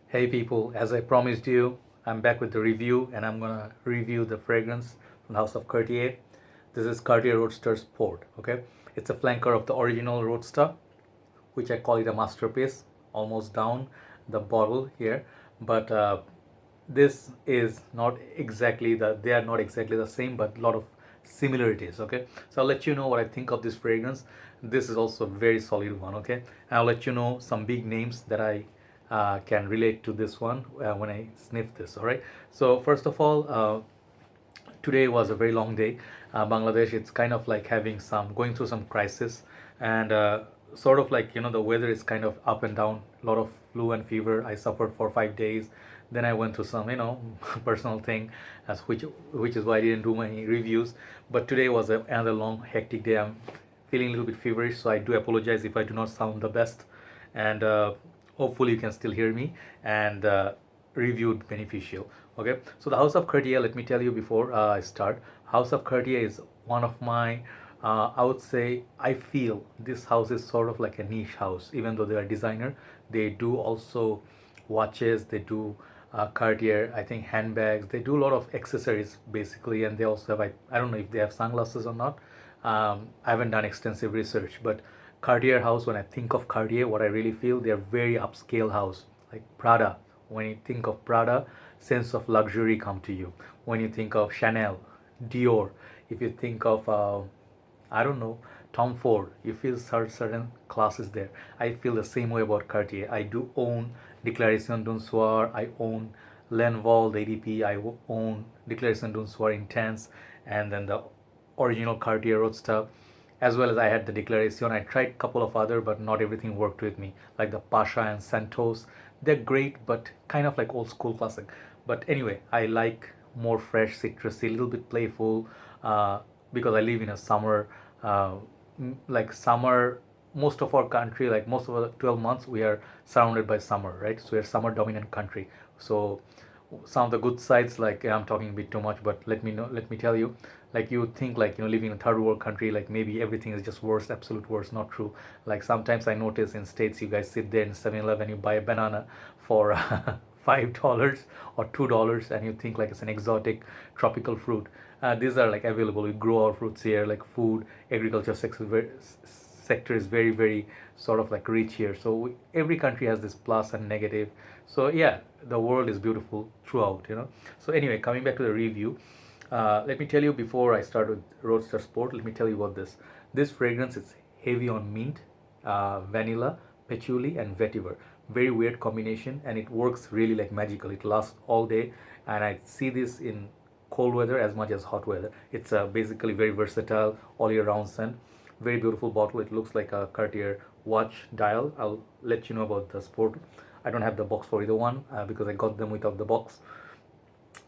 Hey people, as I promised you, I'm back with the review and I'm gonna review the fragrance from the House of Cartier. This is Cartier Roadster Sport, okay? It's a flanker of the original Roadster, which I call it a masterpiece, almost down the bottle here. But this is not exactly they are not exactly the same, but a lot of similarities, okay? So I'll let you know what I think of this fragrance. This is also a very solid one, okay? And I'll let you know some big names that I can relate to this one when I sniff this, all right? So first of all, today was a very long day. Bangladesh, it's kind of like having some going through some crisis, and sort of like the weather is kind of up and down. A lot of flu and fever. I suffered for 5 days. Then I went to some personal thing, as which is why I didn't do my reviews. But today was another long hectic day. I'm feeling a little bit feverish, so I do apologize if I do not sound the best, and hopefully you can still hear me and reviewed beneficial. Okay, so the House of Cartier, let me tell you before I start, House of Cartier is one of my I would say I feel this house is sort of like a niche house. Even though they are designer, they do also watches, they do Cartier, I think handbags, they do a lot of accessories basically, and they also have I don't know if they have sunglasses or not. I haven't done extensive research, but Cartier house, when I think of Cartier, what I really feel, they're very upscale house, like Prada. When you think of Prada, sense of luxury come to you. When you think of Chanel, Dior, if you think of I don't know, Tom Ford, you feel certain classes there. I feel the same way about Cartier. I do own Declaration d'un Soir, I own Lenvol ADP, I own Declaration d'un Soir Intense, and then the original Cartier Roadster, as well as I had the Declaration. I tried a couple of other, but not everything worked with me, like the Pasha and Santos. They're great, but kind of like old school classic. But anyway, I like more fresh, citrusy, a little bit playful, because I live in a summer, like summer. Most of our country, like most of the 12 months, we are surrounded by summer, right? So we're summer dominant country. So some of the good sides, like I'm talking a bit too much, but let me tell you, like you think like living in a third world country, like maybe everything is just worse, absolute worse. Not true. Like sometimes I notice in states, you guys sit there in 7-Eleven, you buy a banana for $5 or $2, and you think like it's an exotic tropical fruit. These are like available. We grow our fruits here, like food, agriculture sector is very very sort of like rich here. So every country has this plus and negative. So yeah, the world is beautiful throughout. So anyway, coming back to the review, let me tell you before I start with Roadster Sport. Let me tell you about this fragrance is heavy on mint, vanilla, patchouli and vetiver. Very weird combination, and it works really like magical. It lasts all day, and I see this in cold weather as much as hot weather. It's basically very versatile all year round scent. Very beautiful bottle. It looks like a Cartier watch dial. I'll let you know about the Sport. I don't have the box for either one because I got them without the box.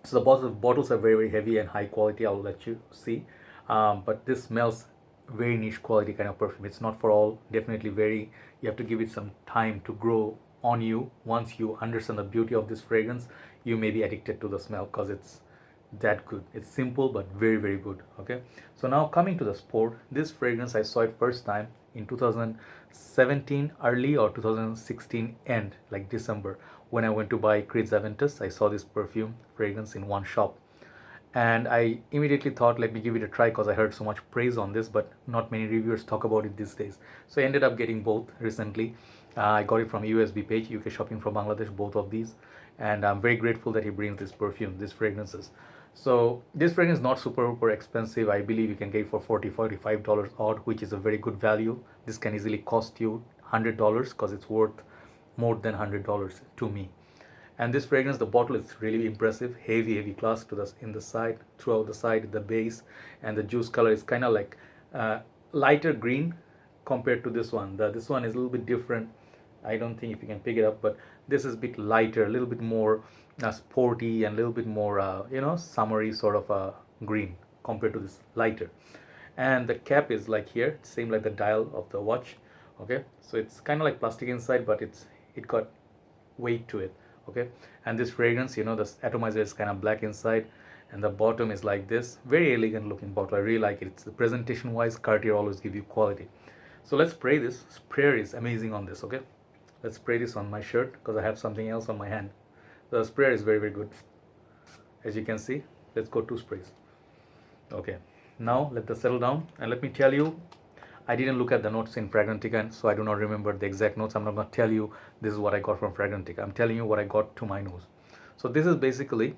So the bottles are very very heavy and high quality. I'll let you see. But this smells very niche quality kind of perfume. It's not for all. Definitely very. You have to give it some time to grow on you. Once you understand the beauty of this fragrance, you may be addicted to the smell because it's that good. It's simple but very very good. Okay, so now coming to the Sport, this fragrance I saw it first time in 2017 early or 2016 end, like December, when I went to buy Creed's Aventus. I saw this perfume fragrance in one shop, and I immediately thought, let me give it a try because I heard so much praise on this, but not many reviewers talk about it these days. So I ended up getting both recently. I got it from USB page, UK shopping from Bangladesh, both of these, and I'm very grateful that he brings this perfume, these fragrances. So this fragrance is not super expensive. I believe you can get it for $45 odd, which is a very good value. This can easily cost you $100 because it's worth more than $100 to me. And this fragrance, the bottle is really impressive, heavy glass to the in the side, throughout the side, the base, and the juice color is kind of like lighter green compared to this one. This one is a little bit different. I don't think if you can pick it up, but this is a bit lighter, a little bit more sporty, and a little bit more summery sort of green compared to this lighter. And the cap is like here, same like the dial of the watch. Okay, so it's kind of like plastic inside, but it got weight to it. Okay, and this fragrance, the atomizer is kind of black inside, and the bottom is like this, very elegant looking bottle. I really like it. It's the presentation wise, Cartier always give you quality. So let's spray this. Sprayer is amazing on this. Okay, Let's spray this on my shirt because I have something else on my hand. The sprayer is very good, as you can see. Let's go 2 sprays. Okay, now let this settle down, and let me tell you, I didn't look at the notes in Fragrantica, so I do not remember the exact notes. I'm not going to tell you this is what I got from Fragrantica. I'm telling you what I got to my nose. So this is basically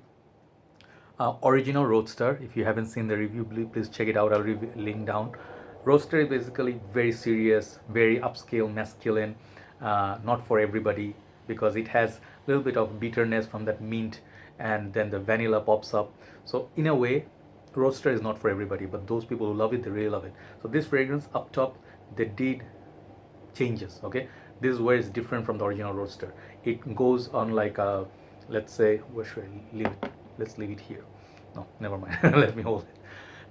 original Roadster. If you haven't seen the review, please check it out. I'll link down. Roadster is basically very serious, very upscale, masculine, not for everybody, because it has a little bit of bitterness from that mint, and then the vanilla pops up. So in a way, Roadster is not for everybody, but those people who love it, they really love it. So this fragrance up top, they did changes. Okay, this is where it's different from the original Roadster. It goes on like a, let's say, where should I leave it? Let's leave it here. No, never mind. Let me hold it.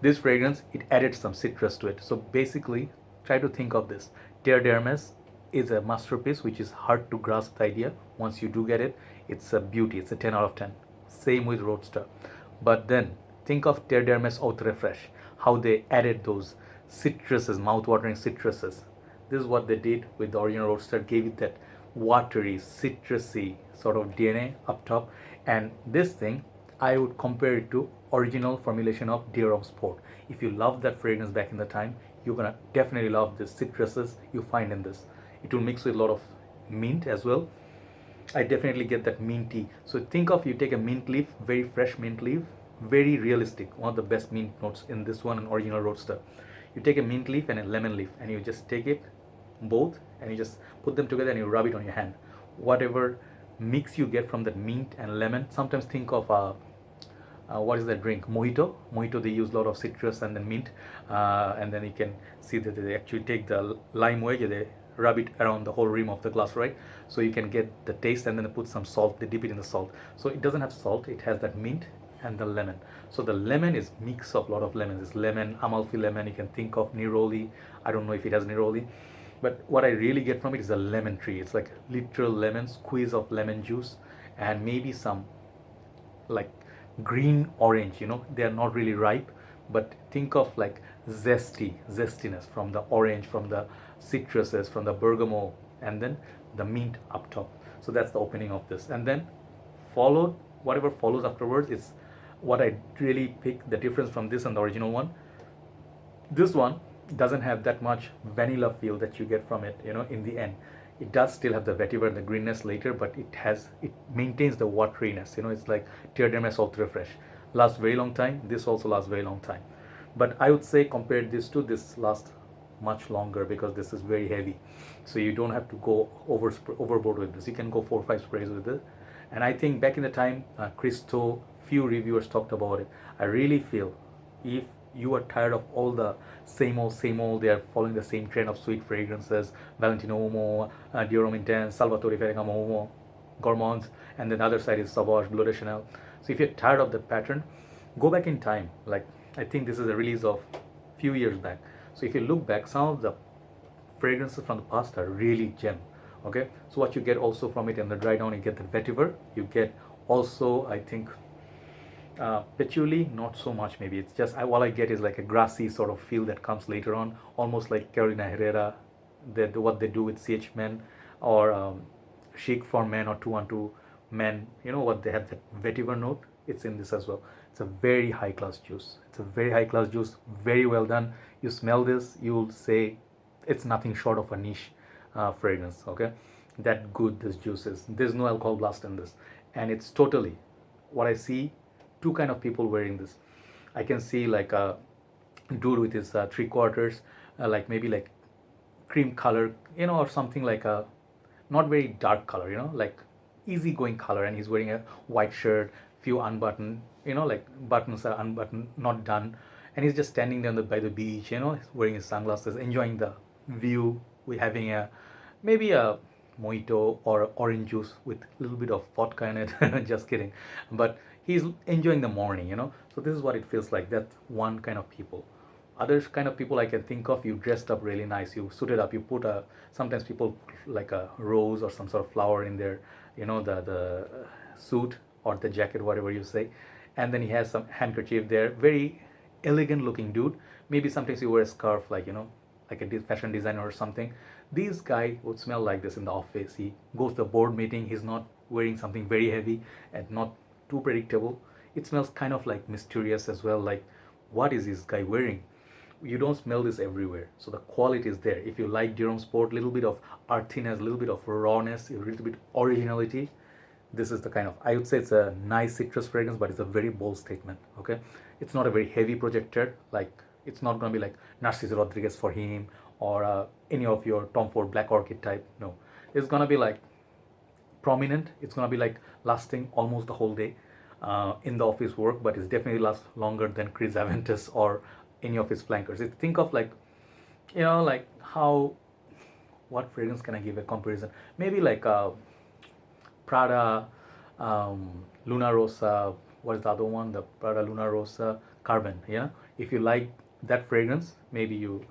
This fragrance, it added some citrus to it. So basically, try to think of this. Terre d'Hermes is a masterpiece which is hard to grasp the idea. Once you do get it, it's a beauty. It's a 10 out of 10. Same with Roadster. But then think of Terre d'Hermes Haute Refresh, how they added those citruses, mouth-watering citruses. This is what they did with the original Roadster, gave it that watery, citrusy sort of DNA up top. And this thing, I would compare it to original formulation of Dear Sport. If you love that fragrance back in the time, you're gonna definitely love the citruses you find in this. It will mix with a lot of mint as well. I definitely get that minty. So think of, you take a mint leaf, very fresh mint leaf, very realistic, one of the best mint notes in this one, an original Roadster. You take a mint leaf and a lemon leaf, and you just take it both, and you just put them together and you rub it on your hand. Whatever mix you get from that mint and lemon, sometimes think of what is that drink, mojito. They use a lot of citrus and then mint, and then you can see that they actually take the lime wedge, they rub it around the whole rim of the glass, right? So you can get the taste, and then they put some salt, they dip it in the salt. So it doesn't have salt, it has that mint and the lemon. So the lemon is mix of a lot of lemons. It's lemon, Amalfi lemon, you can think of neroli. I don't know if it has neroli, but what I really get from it is a lemon tree. It's like literal lemon, squeeze of lemon juice, and maybe some like green orange, they are not really ripe, but think of like zestiness from the orange, from the citruses, from the bergamot, and then the mint up top. So that's the opening of this, and then followed, whatever follows afterwards is what I really pick the difference from this and the original one. This one doesn't have that much vanilla feel that you get from it, in the end. It does still have the vetiver and the greenness later, but it maintains the wateriness. It's like Terre d'Hermes Haute Refresh. Lasts very long time. This also lasts very long time. But I would say compared this to this lasts much longer because this is very heavy. So you don't have to go overboard with this. You can go 4 or 5 sprays with it. And I think back in the time, Christo, few reviewers talked about it. I really feel if you are tired of all the same old, they are following the same trend of sweet fragrances, Valentino Uomo, Dior Homme Intense, Salvatore Ferragamo Uomo, Gourmands, and then the other side is Sauvage, Bleu de Chanel. So if you're tired of the pattern, go back in time. Like, I think this is a release of few years back. So if you look back, some of the fragrances from the past are really gem. Okay, so what you get also from it in the dry down, you get the vetiver, you get also, I think, patchouli, not so much maybe. It's just, all I get is like a grassy sort of feel that comes later on, almost like Carolina Herrera, what they do with CH Men, or Chic for Men, or 212 Men. What they have, that vetiver note, it's in this as well. It's a very high class juice. It's a very high class juice, very well done. You smell this, you'll say it's nothing short of a niche fragrance. Okay, that good this juice is. There's no alcohol blast in this, and it's totally what I see. 2 kind of people wearing this. I can see like a dude with his 3/4, like maybe like cream color, or something like a not very dark color, like easygoing color, and he's wearing a white shirt, few unbuttoned, like buttons are unbuttoned, not done, and he's just standing there by the beach, he's wearing his sunglasses, enjoying the view. We're having maybe a mojito or orange juice with a little bit of vodka in it. Just kidding, but he's enjoying the morning. So this is what it feels like. That's one kind of people. Other kind of people I can think of, you dressed up really nice, you suited up, you put sometimes people like a rose or some sort of flower in there, the suit or the jacket, whatever you say, and then he has some handkerchief there, very elegant looking dude. Maybe sometimes you wear a scarf, like like a fashion designer or something. This guy would smell like this in the office. He goes to a board meeting, he's not wearing something very heavy and not too predictable. It smells kind of like mysterious as well, like what is this guy wearing? You don't smell this everywhere, so the quality is there. If you like Durham Sport, little bit of earthiness, a little bit of rawness, a little bit originality, this is the kind of, I would say it's a nice citrus fragrance, but it's a very bold statement. Okay, it's not a very heavy projector, like it's not going to be like Narciso Rodriguez for him, or any of your Tom Ford Black Orchid type. No, it's going to be like prominent. It's going to be like lasting almost the whole day in the office work, but it's definitely lasts longer than Chris Aventus or any of his flankers. Think of like, like how, what fragrance can I give a comparison? Maybe like Prada, Luna Rosa. What is the other one? The Prada Luna Rosa Carbon. Yeah, if you like that fragrance, maybe you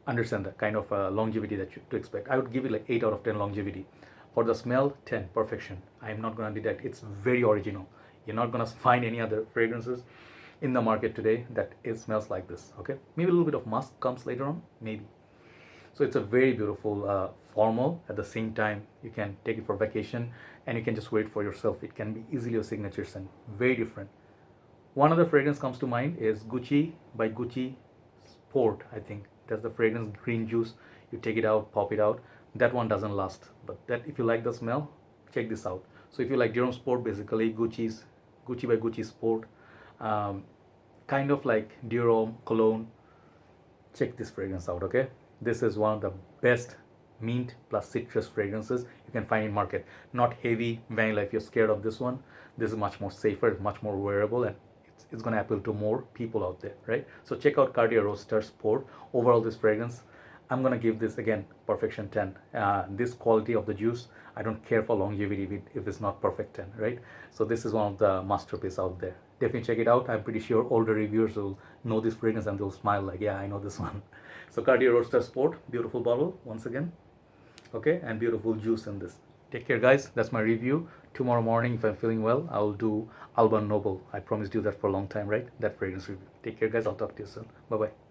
understand the kind of longevity that you to expect. I would give it like 8 out of 10 longevity. For the smell, 10 perfection. I am not gonna detect. It's very original. You're not gonna find any other fragrances in the market today that it smells like this. Okay, maybe a little bit of musk comes later on, maybe. So it's a very beautiful formal. At the same time, you can take it for vacation and you can just wear it for yourself. It can be easily a signature scent. Very different. One other fragrance comes to mind is Gucci by Gucci Sport. I think that's the fragrance, green juice. You take it out, pop it out. That one doesn't last. But that, if you like the smell, check this out. So if you like Durham Sport, basically Gucci by Gucci Sport, kind of like Durham cologne. Check this fragrance out. Okay, this is one of the best mint plus citrus fragrances you can find in market. Not heavy vanilla. If you're scared of this one, this is much more safer, much more wearable, and it's going to appeal to more people out there, right? So check out Cartier Roadster Sport. Overall, this fragrance, I'm going to give this again perfection 10. This quality of the juice, I don't care for longevity if it's not perfect 10, right? So this is one of the masterpiece out there. Definitely check it out. I'm pretty sure older reviewers will know this fragrance and they'll smile like, yeah, I know this one. So Cartier Roadster Sport, beautiful bottle once again. Okay, and beautiful juice in this. Take care, guys. That's my review. Tomorrow morning, if I'm feeling well, I'll do Alban Noble. I promised you that for a long time, right? That fragrance review. Take care, guys. I'll talk to you soon. Bye-bye.